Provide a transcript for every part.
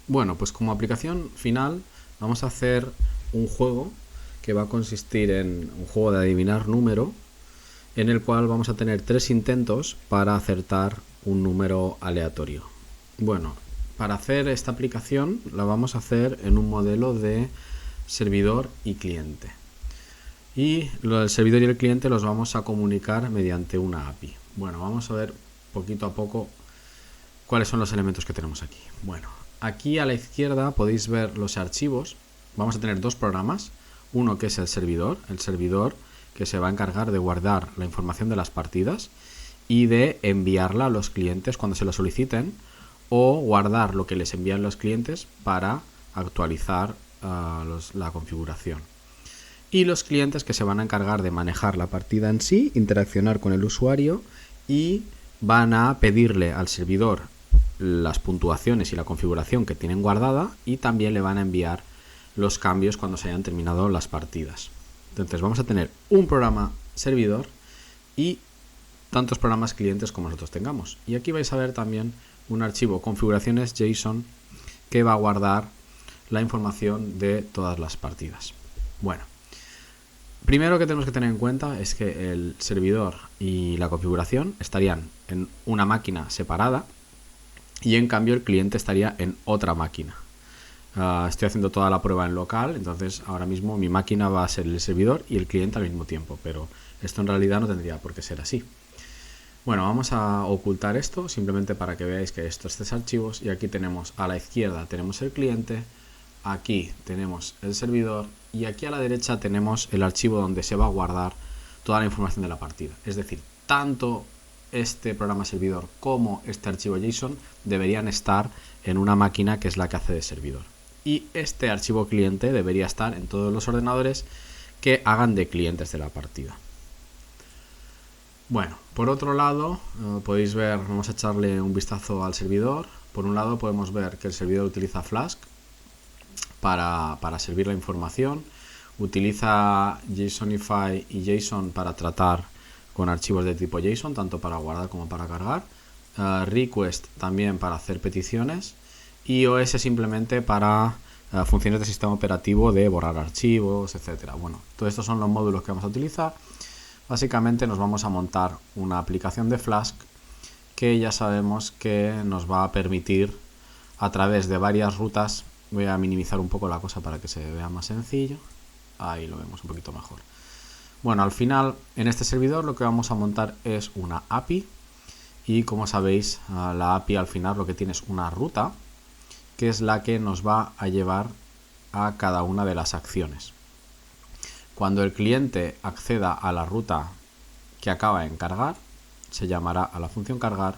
Bueno, pues como aplicación final vamos a hacer un juego que va a consistir en un juego de adivinar número, en el cual vamos a tener 3 intentos para acertar un número aleatorio. Bueno, para hacer esta aplicación la vamos a hacer en un modelo de servidor y cliente. Y el servidor y el cliente los vamos a comunicar mediante una API. Bueno, vamos a ver poquito a poco cuáles son los elementos que tenemos aquí. Bueno, aquí a la izquierda podéis ver los archivos. Vamos a tener dos programas. Uno que es el servidor que se va a encargar de guardar la información de las partidas y de enviarla a los clientes cuando se lo soliciten, o guardar lo que les envían los clientes para actualizar la configuración. Y los clientes que se van a encargar de manejar la partida en sí, interaccionar con el usuario y van a pedirle al servidor las puntuaciones y la configuración que tienen guardada, y también le van a enviar los cambios cuando se hayan terminado las partidas. Entonces vamos a tener un programa servidor y tantos programas clientes como nosotros tengamos. Y aquí vais a ver también un archivo configuraciones JSON que va a guardar la información de todas las partidas. Bueno, primero que tenemos que tener en cuenta es que el servidor y la configuración estarían en una máquina separada, y en cambio el cliente estaría en otra máquina. Estoy haciendo toda la prueba en local, entonces ahora mismo mi máquina va a ser el servidor y el cliente al mismo tiempo, pero esto en realidad no tendría por qué ser así. Bueno, vamos a ocultar esto simplemente para que veáis que estos 3 archivos, y aquí tenemos a la izquierda tenemos el cliente, aquí tenemos el servidor y aquí a la derecha tenemos el archivo donde se va a guardar toda la información de la partida. Es decir, tanto este programa servidor como este archivo JSON deberían estar en una máquina que es la que hace de servidor. Y este archivo cliente debería estar en todos los ordenadores que hagan de clientes de la partida. Bueno, por otro lado, podéis ver, vamos a echarle un vistazo al servidor. Por un lado podemos ver que el servidor utiliza Flask para servir la información, utiliza JSONify y JSON para tratar con archivos de tipo JSON, tanto para guardar como para cargar, request también para hacer peticiones, y OS simplemente para funciones de sistema operativo de borrar archivos, etcétera. Bueno, todos estos son los módulos que vamos a utilizar. Básicamente nos vamos a montar una aplicación de Flask que ya sabemos que nos va a permitir, a través de varias rutas, voy a minimizar un poco la cosa para que se vea más sencillo, ahí lo vemos un poquito mejor. Bueno, al final en este servidor lo que vamos a montar es una API, y como sabéis la API al final lo que tiene es una ruta que es la que nos va a llevar a cada una de las acciones. Cuando el cliente acceda a la ruta que acaba en cargar, se llamará a la función cargar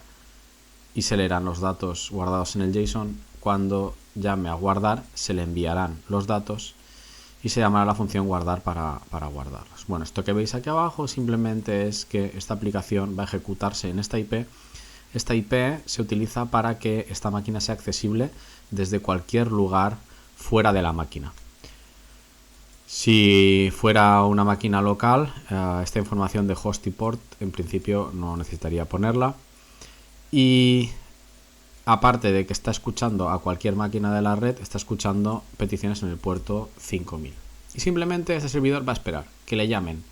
y se leerán los datos guardados en el JSON. Cuando llame a guardar, se le enviarán los datos y se llamará la función guardar para guardarlos. Bueno, esto que veis aquí abajo simplemente es que esta aplicación va a ejecutarse en esta IP. Esta IP se utiliza para que esta máquina sea accesible desde cualquier lugar fuera de la máquina. Si fuera una máquina local, esta información de host y port en principio no necesitaría ponerla, y aparte de que está escuchando a cualquier máquina de la red, está escuchando peticiones en el puerto 5000. Y simplemente este servidor va a esperar que le llamen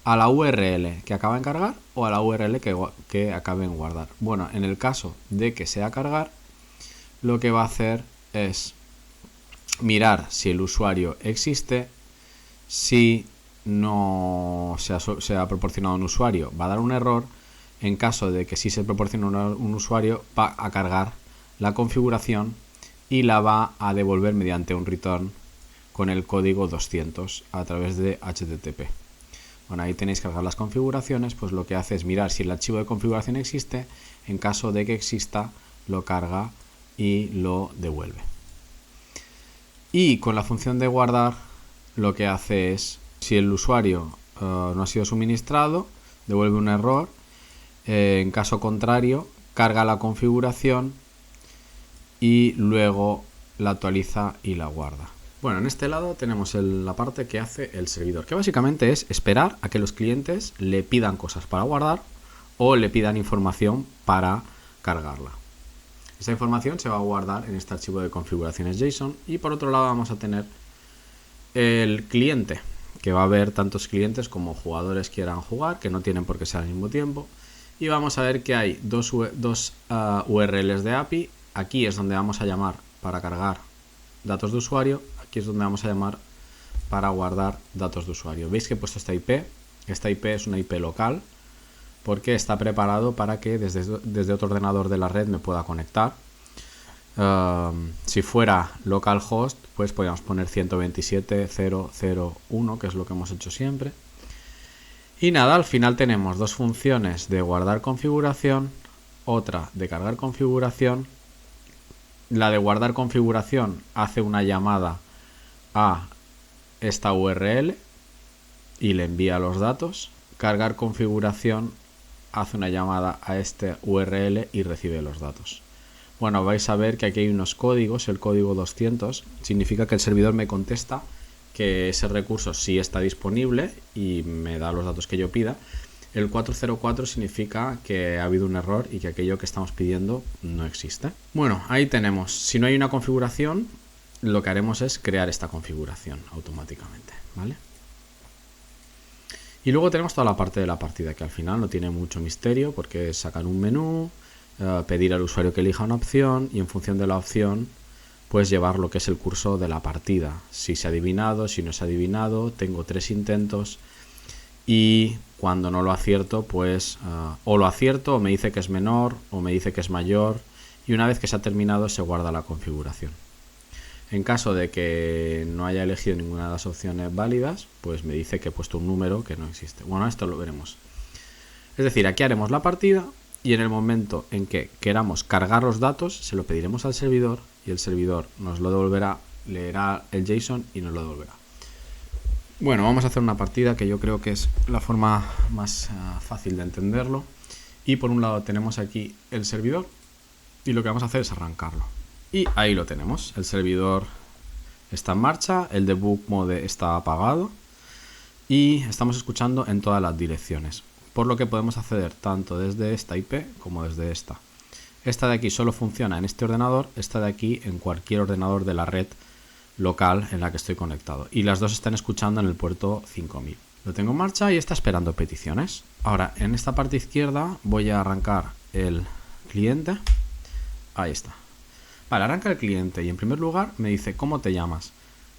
a la URL que acaba en cargar o a la URL que acabe en guardar. Bueno, en el caso de que sea cargar, lo que va a hacer es mirar si el usuario existe. Si no se ha proporcionado un usuario, va a dar un error. En caso de que sí se proporcione un usuario, va a cargar la configuración y la va a devolver mediante un return con el código 200 a través de HTTP. Bueno, ahí tenéis que cargar las configuraciones, pues lo que hace es mirar si el archivo de configuración existe. En caso de que exista, lo carga y lo devuelve. Y con la función de guardar, lo que hace es, si el usuario no ha sido suministrado, devuelve un error. En caso contrario, carga la configuración y luego la actualiza y la guarda. Bueno, en este lado tenemos la parte que hace el servidor, que básicamente es esperar a que los clientes le pidan cosas para guardar o le pidan información para cargarla. Esta información se va a guardar en este archivo de configuraciones JSON y por otro lado vamos a tener el cliente, que va a haber tantos clientes como jugadores quieran jugar, que no tienen por qué ser al mismo tiempo. Y vamos a ver que hay dos URLs de API. Aquí es donde vamos a llamar para cargar datos de usuario. Aquí es donde vamos a llamar para guardar datos de usuario. Veis que he puesto esta IP. Esta IP es una IP local porque está preparado para que desde otro ordenador de la red me pueda conectar. Si fuera localhost, pues podríamos poner 127.0.0.1, que es lo que hemos hecho siempre. Y nada, al final tenemos dos funciones de guardar configuración, otra de cargar configuración. La de guardar configuración hace una llamada a esta URL y le envía los datos. Cargar configuración hace una llamada a este URL y recibe los datos. Bueno, vais a ver que aquí hay unos códigos. El código 200 significa que el servidor me contesta que ese recurso sí está disponible y me da los datos que yo pida. El 404 significa que ha habido un error y que aquello que estamos pidiendo no existe. Bueno, ahí tenemos. Si no hay una configuración, lo que haremos es crear esta configuración automáticamente, ¿vale? Y luego tenemos toda la parte de la partida, que al final no tiene mucho misterio porque es sacar un menú, pedir al usuario que elija una opción y en función de la opción pues llevar lo que es el curso de la partida. Si se ha adivinado, si no se ha adivinado, tengo 3 intentos y cuando no lo acierto pues o lo acierto o me dice que es menor o me dice que es mayor y una vez que se ha terminado se guarda la configuración. En caso de que no haya elegido ninguna de las opciones válidas, pues me dice que he puesto un número que no existe. Bueno, esto lo veremos. Es decir, aquí haremos la partida y en el momento en que queramos cargar los datos, se lo pediremos al servidor y el servidor nos lo devolverá, leerá el JSON y nos lo devolverá. Bueno, vamos a hacer una partida que yo creo que es la forma más fácil de entenderlo. Y por un lado tenemos aquí el servidor y lo que vamos a hacer es arrancarlo. Y ahí lo tenemos, el servidor está en marcha, el debug mode está apagado y estamos escuchando en todas las direcciones, por lo que podemos acceder tanto desde esta IP como desde esta. Esta de aquí solo funciona en este ordenador, esta de aquí en cualquier ordenador de la red local en la que estoy conectado y las dos están escuchando en el puerto 5000. Lo tengo en marcha y está esperando peticiones. Ahora en esta parte izquierda voy a arrancar el cliente, ahí está. Vale, arranca el cliente y en primer lugar me dice ¿cómo te llamas?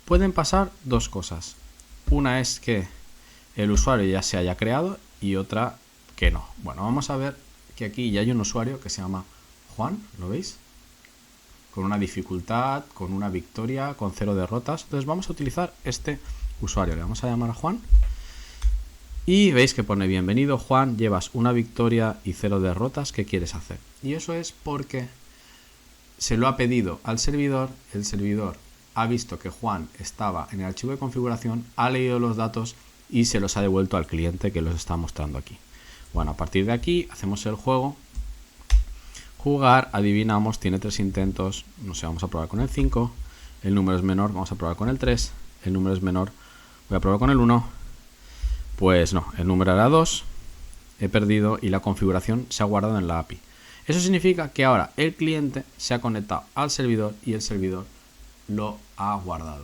Pueden pasar dos cosas. Una es que el usuario ya se haya creado y otra que no. Bueno, vamos a ver que aquí ya hay un usuario que se llama Juan, ¿lo veis? Con una dificultad, con una victoria, con 0 derrotas. Entonces vamos a utilizar este usuario. Le vamos a llamar a Juan. Y veis que pone bienvenido Juan, llevas una victoria y 0 derrotas. ¿Qué quieres hacer? Y eso es porque se lo ha pedido al servidor, el servidor ha visto que Juan estaba en el archivo de configuración, ha leído los datos y se los ha devuelto al cliente que los está mostrando aquí. Bueno, a partir de aquí hacemos el juego, jugar, adivinamos, tiene 3 intentos, no sé, vamos a probar con el 5, el número es menor, vamos a probar con el 3, el número es menor, voy a probar con el 1, pues no, el número era 2, he perdido y la configuración se ha guardado en la API. Eso significa que ahora el cliente se ha conectado al servidor y el servidor lo ha guardado.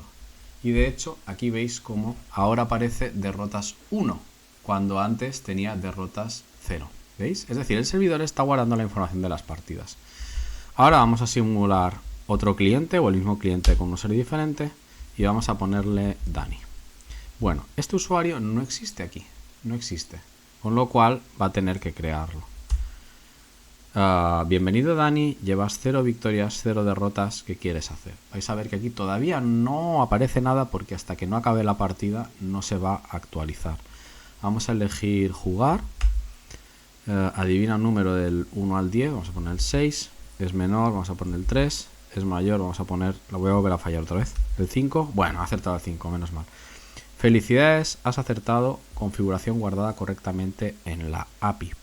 Y de hecho aquí veis como ahora aparece derrotas 1 cuando antes tenía derrotas 0. ¿Veis? Es decir, el servidor está guardando la información de las partidas. Ahora vamos a simular otro cliente o el mismo cliente con un usuario diferente y vamos a ponerle Dani. Bueno, este usuario no existe aquí, no existe, con lo cual va a tener que crearlo. Bienvenido Dani, llevas 0 victorias, 0 derrotas, ¿qué quieres hacer? Vais a ver que aquí todavía no aparece nada porque hasta que no acabe la partida no se va a actualizar. Vamos a elegir jugar, adivina un número del 1 al 10, vamos a poner el 6, es menor, vamos a poner el 3, es mayor, vamos a poner, lo voy a volver a fallar otra vez, el 5, bueno, ha acertado el 5, menos mal. Felicidades, has acertado, configuración guardada correctamente en la API.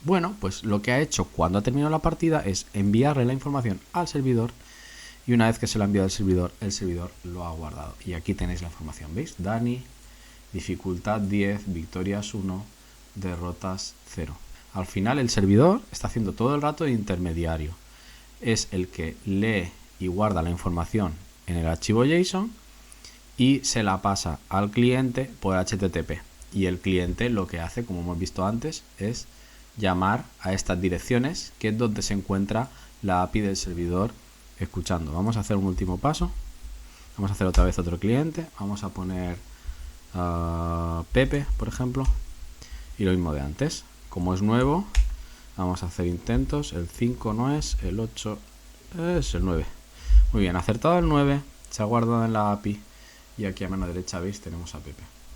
Bueno, pues lo que ha hecho cuando ha terminado la partida es enviarle la información al servidor y una vez que se la ha enviado al servidor, el servidor lo ha guardado. Y aquí tenéis la información, ¿veis? Dani, dificultad 10, victorias 1, derrotas 0. Al final el servidor está haciendo todo el rato de intermediario es el que lee y guarda la información en el archivo JSON y se la pasa al cliente por HTTP. Y el cliente lo que hace, como hemos visto antes, es llamar a estas direcciones, que es donde se encuentra la API del servidor escuchando. Vamos a hacer un último paso. Vamos a hacer otra vez otro cliente. Vamos a poner Pepe, por ejemplo. Y lo mismo de antes. Como es nuevo, vamos a hacer intentos. El 5 no es, el 8 es el 9. Muy bien, acertado el 9. Se ha guardado en la API. Y aquí a mano derecha, veis, tenemos a Pepe.